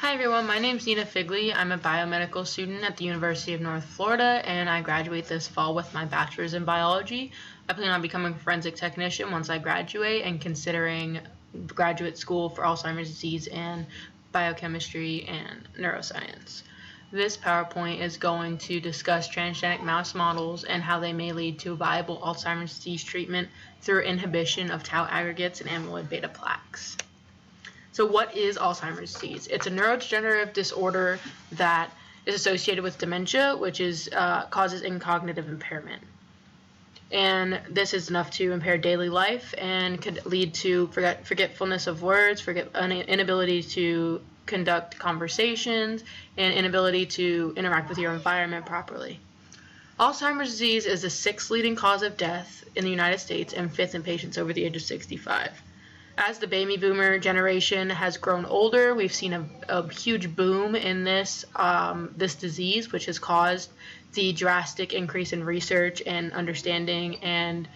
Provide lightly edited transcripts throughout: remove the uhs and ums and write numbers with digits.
Hi everyone, my name is Nina Figley. I'm a biomedical student at the University of North Florida, and I graduate this fall with my bachelor's in biology. I plan on becoming a forensic technician once I graduate and considering graduate school for Alzheimer's disease and biochemistry and neuroscience. This PowerPoint is going to discuss transgenic mouse models and how they may lead to viable Alzheimer's disease treatment through inhibition of tau aggregates and amyloid beta plaques. So what is Alzheimer's disease? It's a neurodegenerative disorder that is associated with dementia, which causes cognitive impairment. And this is enough to impair daily life and could lead to forgetfulness of words, inability to conduct conversations, and inability to interact with your environment properly. Alzheimer's disease is the sixth leading cause of death in the United States and fifth in patients over the age of 65. As the baby boomer generation has grown older, we've seen a huge boom in this disease, which has caused the drastic increase in research and understanding and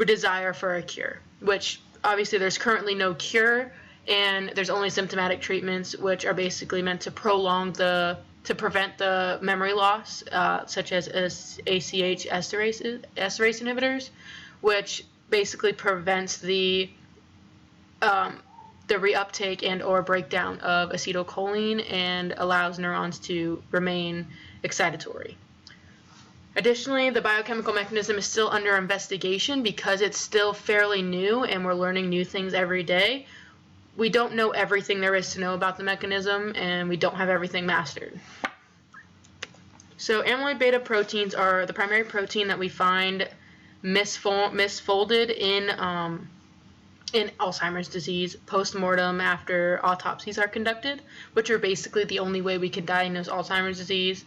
desire for a cure, which obviously there's currently no cure, and there's only symptomatic treatments, which are basically meant to prevent the memory loss, such as ACH esterase inhibitors, which basically prevents the reuptake and or breakdown of acetylcholine and allows neurons to remain excitatory. Additionally, the biochemical mechanism is still under investigation because it's still fairly new and we're learning new things every day. We don't know everything there is to know about the mechanism, and we don't have everything mastered. So amyloid beta proteins are the primary protein that we find misfolded in Alzheimer's disease post-mortem after autopsies are conducted, which are basically the only way we can diagnose Alzheimer's disease.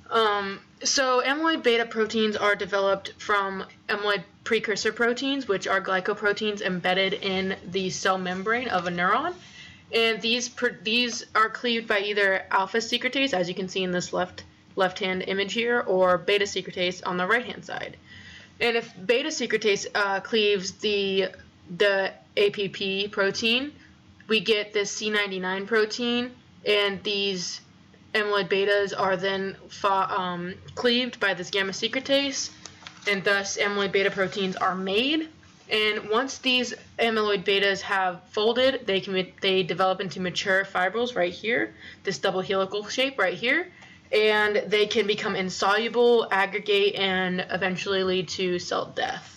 So amyloid beta proteins are developed from amyloid precursor proteins, which are glycoproteins embedded in the cell membrane of a neuron. And these are cleaved by either alpha secretase, as you can see in this left-hand image here, or beta secretase on the right-hand side. And if beta secretase cleaves the APP protein, we get this C99 protein, and these amyloid betas are then cleaved by this gamma secretase, and thus amyloid beta proteins are made. And once these amyloid betas have folded, they develop into mature fibrils right here, this double helical shape right here, and they can become insoluble, aggregate, and eventually lead to cell death.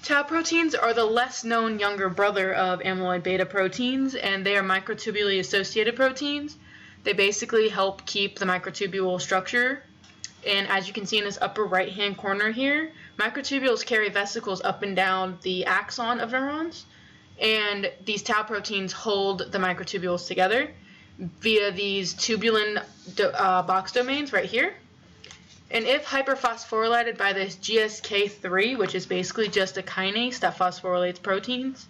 Tau proteins are the less known younger brother of amyloid beta proteins, and they are microtubule associated proteins. They basically help keep the microtubule structure, and as you can see in this upper right hand corner here, microtubules carry vesicles up and down the axon of neurons, and these tau proteins hold the microtubules together via these tubulin box domains right here. And if hyperphosphorylated by this GSK3, which is basically just a kinase that phosphorylates proteins,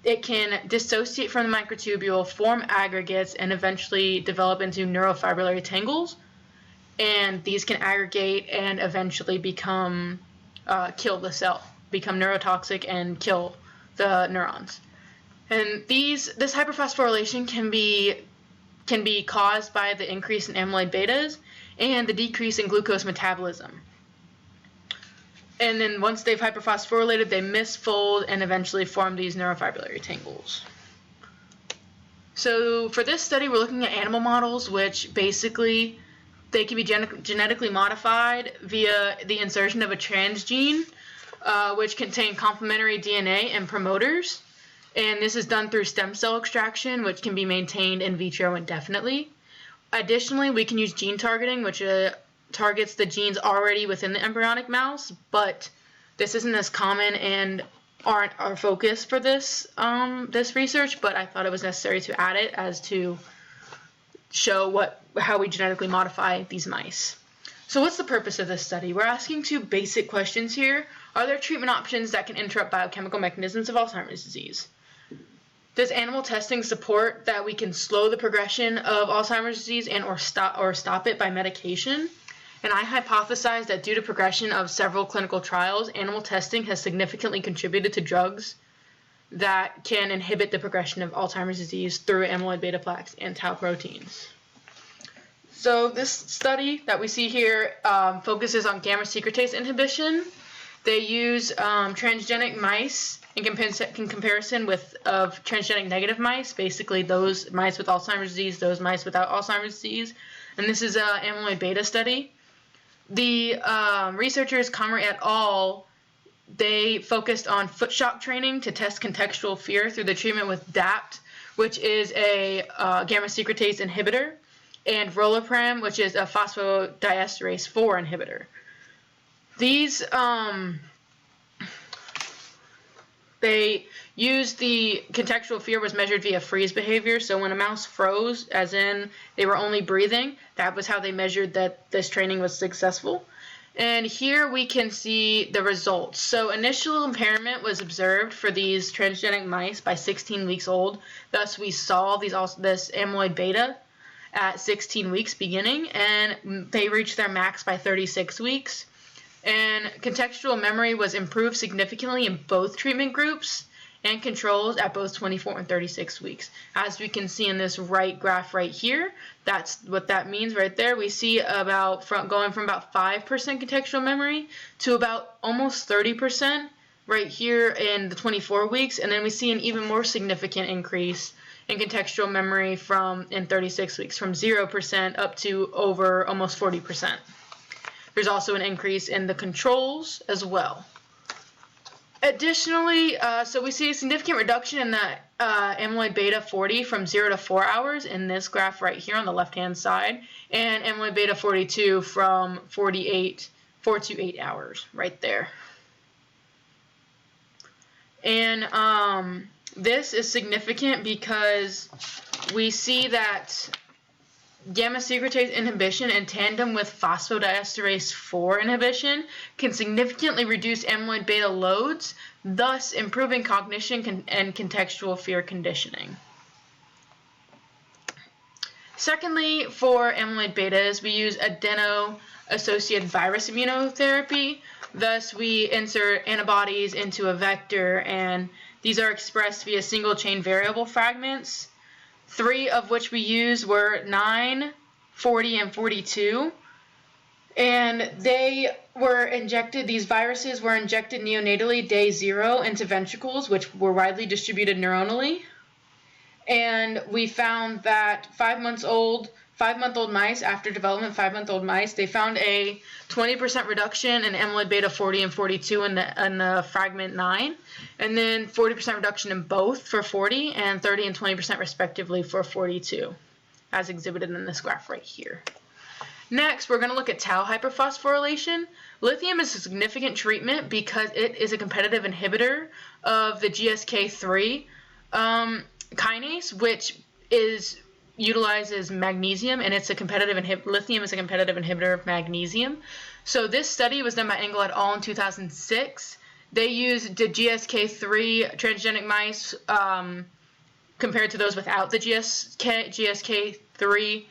it can dissociate from the microtubule, form aggregates, and eventually develop into neurofibrillary tangles. And these can aggregate and eventually kill the cell, become neurotoxic and kill the neurons. And this hyperphosphorylation can be caused by the increase in amyloid betas and the decrease in glucose metabolism. And then once they've hyperphosphorylated, they misfold and eventually form these neurofibrillary tangles. So for this study, we're looking at animal models, which basically they can be genetically modified via the insertion of a transgene, which contain complementary DNA and promoters. And this is done through stem cell extraction, which can be maintained in vitro indefinitely. Additionally, we can use gene targeting, which targets the genes already within the embryonic mouse, but this isn't as common and aren't our focus for this research, but I thought it was necessary to add it as to show how we genetically modify these mice. So what's the purpose of this study? We're asking two basic questions here. Are there treatment options that can interrupt biochemical mechanisms of Alzheimer's disease? Does animal testing support that we can slow the progression of Alzheimer's disease and or stop it by medication? And I hypothesize that due to progression of several clinical trials, animal testing has significantly contributed to drugs that can inhibit the progression of Alzheimer's disease through amyloid beta plaques and tau proteins. So this study that we see here focuses on gamma secretase inhibition. They use transgenic mice in comparison with transgenic negative mice, basically those mice with Alzheimer's disease, those mice without Alzheimer's disease. And this is an amyloid beta study. The researchers, Kammer et al., they focused on foot shock training to test contextual fear through the treatment with DAPT, which is a gamma secretase inhibitor, and Roloprem, which is a phosphodiesterase 4 inhibitor. These, they used the contextual fear was measured via freeze behavior. So when a mouse froze, as in they were only breathing, that was how they measured that this training was successful. And here we can see the results. So initial impairment was observed for these transgenic mice by 16 weeks old. Thus, we saw this amyloid beta at 16 weeks beginning, and they reached their max by 36 weeks. And contextual memory was improved significantly in both treatment groups and controls at both 24 and 36 weeks. As we can see in this right graph right here, that's what that means right there. We see going from about 5% contextual memory to about almost 30% right here in the 24 weeks, and then we see an even more significant increase in contextual memory in 36 weeks, from 0% up to over almost 40%. There's also an increase in the controls as well. Additionally, so we see a significant reduction in the amyloid beta 40 from 0 to 4 hours in this graph right here on the left-hand side, and amyloid beta 42 from 4 to 8 hours right there. And this is significant because we see that gamma secretase inhibition in tandem with phosphodiesterase 4 inhibition can significantly reduce amyloid beta loads, thus improving cognition and contextual fear conditioning. Secondly, for amyloid betas, we use adeno-associated virus immunotherapy. Thus, we insert antibodies into a vector, and these are expressed via single-chain variable fragments. 3 of which we used were 9, 40, and 42. And they were injected, these viruses were injected neonatally day 0 into ventricles, which were widely distributed neuronally. And we found that 5-month-old mice, after development, 5-month-old mice, they found a 20% reduction in amyloid beta 40 and 42 in the fragment 9, and then 40% reduction in both for 40, and 30 and 20% respectively for 42, as exhibited in this graph right here. Next, we're going to look at tau hyperphosphorylation. Lithium is a significant treatment because it is a competitive inhibitor of the GSK3 kinase, which utilizes magnesium, and it's a competitive lithium is a competitive inhibitor of magnesium. So this study was done by Engel et al. In 2006. They used the GSK3 transgenic mice compared to those without the GSK3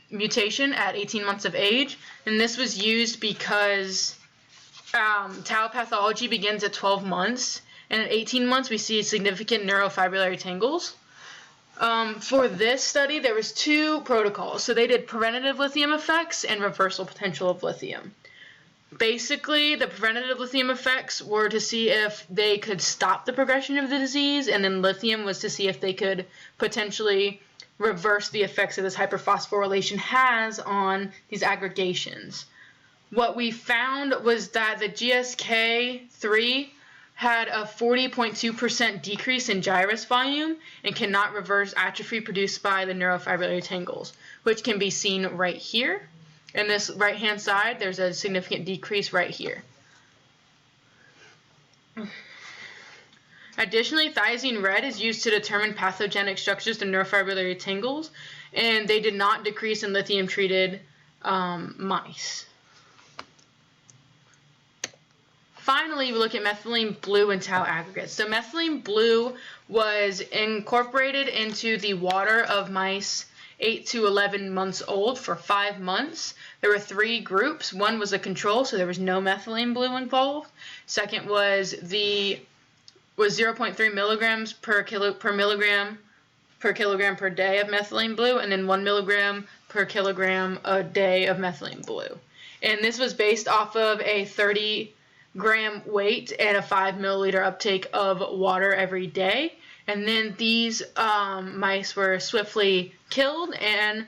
mutation at 18 months of age, and this was used because tau pathology begins at 12 months, and at 18 months we see significant neurofibrillary tangles. For this study, there was 2 protocols. So they did preventative lithium effects and reversal potential of lithium. Basically, the preventative lithium effects were to see if they could stop the progression of the disease, and then lithium was to see if they could potentially reverse the effects that this hyperphosphorylation has on these aggregations. What we found was that the GSK3 had a 40.2% decrease in gyrus volume and cannot reverse atrophy produced by the neurofibrillary tangles, which can be seen right here. In this right-hand side, there's a significant decrease right here. Additionally, thiazine red is used to determine pathogenic structures of neurofibrillary tangles, and they did not decrease in lithium-treated mice. Finally, we look at methylene blue and tau aggregates. So methylene blue was incorporated into the water of mice 8 to 11 months old for 5 months. There were 3 groups. One was a control, so there was no methylene blue involved. Second was the was 0.3 milligrams per kilogram per day of methylene blue, and then 1 milligram per kilogram a day of methylene blue. And this was based off of a 30-gram weight and a 5 milliliter uptake of water every day. And then these mice were swiftly killed, and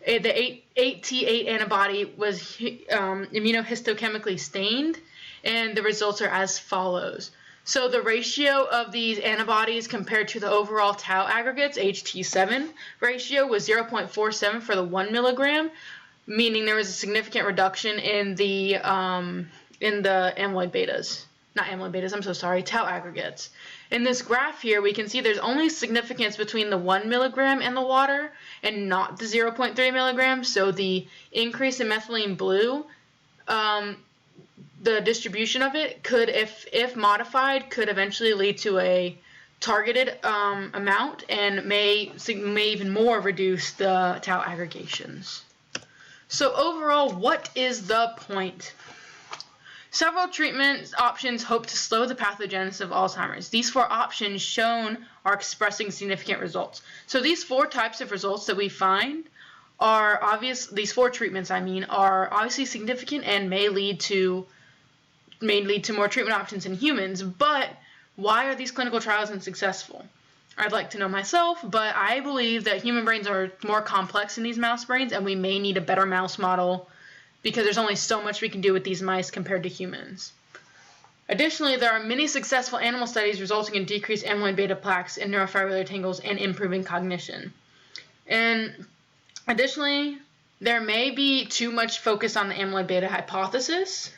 the 8T8 antibody was immunohistochemically stained, and the results are as follows. So the ratio of these antibodies compared to the overall tau aggregates, HT7 ratio, was 0.47 for the 1 milligram, meaning there was a significant reduction in the amyloid betas. Not amyloid betas, I'm so sorry, tau aggregates. In this graph here, we can see there's only significance between the 1 milligram and the water and not the 0.3 milligrams. So the increase in methylene blue, the distribution of it could, if modified, could eventually lead to a targeted amount and may even more reduce the tau aggregations. So overall, what is the point? Several treatment options hope to slow the pathogenesis of Alzheimer's. These 4 options shown are expressing significant results. So these 4 types of results that we find are obvious. These 4 treatments, are obviously significant and may lead to more treatment options in humans. But why are these clinical trials unsuccessful? I'd like to know myself, but I believe that human brains are more complex than these mouse brains, and we may need a better mouse model because there's only so much we can do with these mice compared to humans. Additionally, there are many successful animal studies resulting in decreased amyloid beta plaques in neurofibrillary tangles and improving cognition. And additionally, there may be too much focus on the amyloid beta hypothesis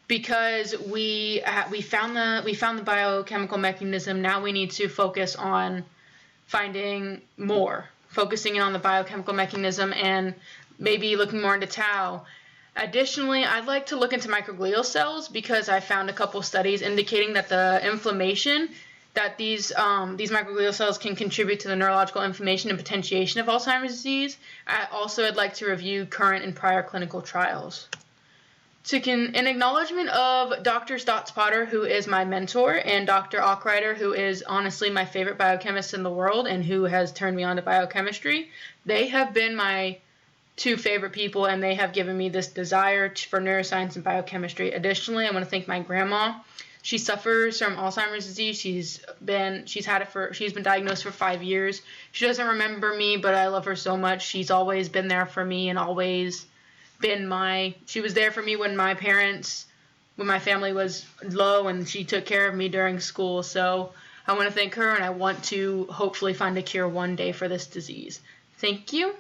because we found the biochemical mechanism. Now we need to focus on focusing in on the biochemical mechanism and maybe looking more into tau. Additionally, I'd like to look into microglial cells because I found a couple studies indicating that the inflammation that these microglial cells can contribute to the neurological inflammation and potentiation of Alzheimer's disease. I'd like to review current and prior clinical trials. In acknowledgement of Dr. Stotz-Potter, who is my mentor, and Dr. Ockreiter, who is honestly my favorite biochemist in the world and who has turned me on to biochemistry, they have been my 2 favorite people, and they have given me this desire for neuroscience and biochemistry. Additionally, I want to thank my grandma. She suffers from Alzheimer's disease. She's been diagnosed for 5 years. She doesn't remember me, but I love her so much. She's always been there for me and always been she was there for me when my family was low, and she took care of me during school. So I want to thank her, and I want to hopefully find a cure one day for this disease. Thank you.